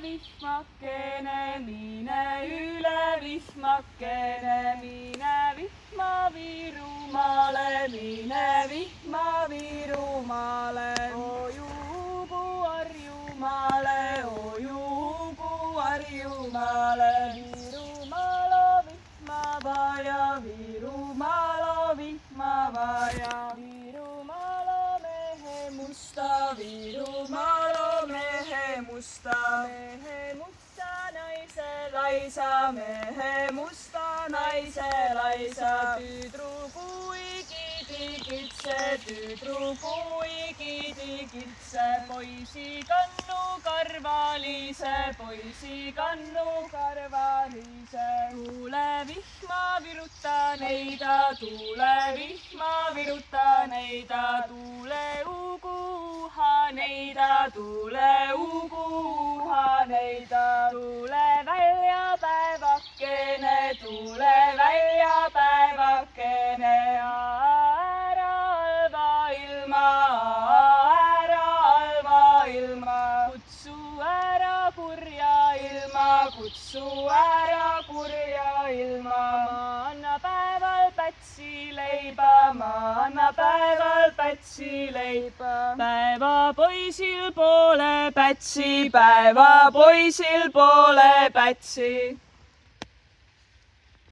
vihmakene, mine üle vihmakene, mine vihma Virumaale, mine vihma Virumaale. Ojuugu Harjumaale, ojuugu Harjumaale. Virumaal on vihma vaja, Virumaal on vihma vaja. Virumaal on mehe musta, Virumaal on mehe musta. Mehe musta naise laisa, mehe musta naise laisa. Tüdruku igidikitse, tüdruku igidikitse. Poisi kannu karvalise, poisi kannu karvalise. Tuule vihma viruta neida, tuule vihma viruta neida. Tuule uguha neida, tuule uguha neida. Tuule välja päevakene, tuule välja päevakene. Ära halva ilma, ära halva ilma. Kutsu ära kurja ilma, kutsu ära kurja ilma. Ma anna päeval pätsileiba, ma anna päeval pätsileiba. Päevapoisil poole pätsi, päevapoisil poole pätsi.